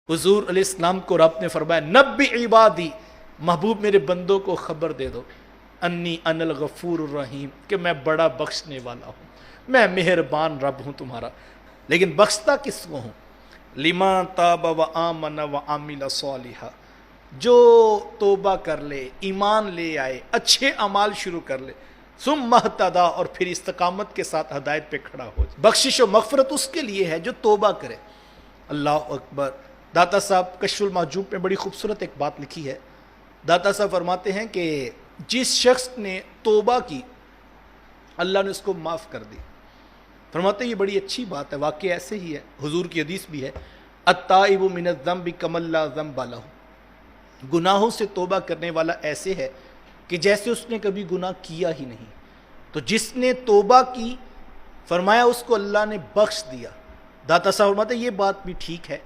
हुजूर अलैहिस्सलाम को रब ने फरमाया नब्बी इबादी, महबूब मेरे बंदों को खबर दे दो, अन्नी अनल गफूर रहीम, कि मैं बड़ा बख्शने वाला हूँ, मैं मेहरबान रब हूँ तुम्हारा। लेकिन बख्शता किसको हूँ? लिमा ताब व आमन व आमिल सालिहा, जो तोबा कर ले, ईमान ले आए, अच्छे अमाल शुरू कर ले, सुम महतदा, और फिर इस्तकामत के साथ हदायत पे खड़ा हो जाए। बख्शिश और मगफरत उसके लिए है जो तोबा करे। अल्लाह अकबर। दाता साहब कश्फुल महजूब में बड़ी खूबसूरत एक बात लिखी है। दाता साहब फरमाते हैं कि जिस शख्स ने तोबा की, अल्लाह ने उसको माफ़ कर दी। फरमाते हैं ये बड़ी अच्छी बात है, वाकई ऐसे ही है, हुजूर की हदीस भी है, अत्ताइबु मिनज़्ज़म्बि कमल्ला ज़म्ब लहू, गुनाहों से तोबा करने वाला ऐसे है कि जैसे उसने कभी गुनाह किया ही नहीं। तो जिसने तोबा की, फरमाया उसको अल्लाह ने बख्श दिया। दाता साहब फरमाते ये बात भी ठीक है,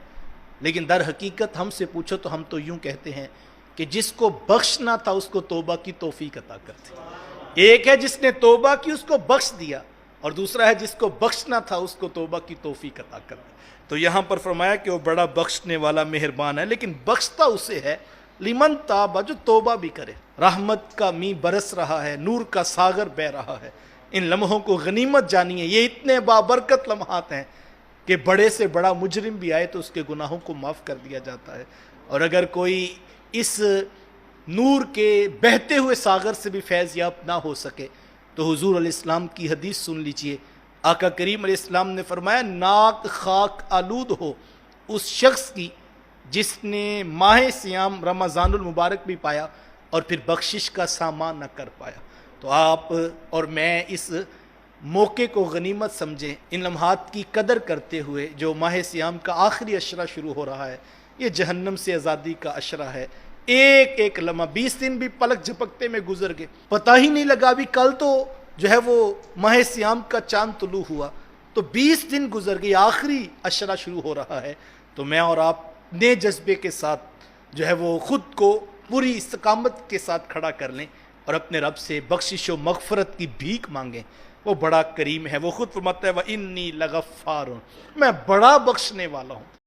लेकिन दर हकीकत हमसे पूछो तो हम तो यूं कहते हैं कि जिसको बख्शना था उसको तोबा की तौफीक अता करते। एक है जिसने तोबा की, उसको बख्श दिया, और दूसरा है जिसको बख्शना था उसको तोबा की तौफीक अता कर दी। तो यहाँ पर फरमाया कि वो बड़ा बख्शने वाला मेहरबान है, लेकिन बख्शता उसे है लिमन ताबा, जो तोबा भी करे। रहमत का मी बरस रहा है, नूर का सागर बह रहा है। इन लम्हों को गनीमत जानिए, ये इतने बाबरकत लम्हात हैं कि बड़े से बड़ा मुजरिम भी आए तो उसके गुनाहों को माफ़ कर दिया जाता है। और अगर कोई इस नूर के बहते हुए सागर से भी फैज़ याब ना हो सके तो हुजूर अलैहिस्सलाम की हदीस सुन लीजिए। आका करीम अलैहिस्सलाम ने फरमाया नाक खाक आलूद हो उस शख्स की जिसने माह सियाम रमज़ानुल मुबारक भी पाया और फिर बख्शिश का सामान न कर पाया। तो आप और मैं इस मौके को गनीमत समझें, इन लम्हात की कदर करते हुए। जो माह सियाम का आखिरी अशरा शुरू हो रहा है, ये जहन्नम से आज़ादी का अशरा है। एक एक लम्हा, 20 दिन भी पलक झपकते में गुजर गए, पता ही नहीं लगा। अभी कल तो जो है वो माह सियाम का चांद तुलू हुआ, तो 20 दिन गुजर गए, आखिरी अशरा शुरू हो रहा है। तो मैं और आप नए जज्बे के साथ जो है वो ख़ुद को पूरी इस्तकामत के साथ खड़ा कर लें और अपने रब से बख्शिश व मगफरत की भीख मांगें। वो बड़ा करीम है, वो खुद फरमाता है व इन्नी लगफ़ारुन, मैं बड़ा बख्शने वाला हूँ।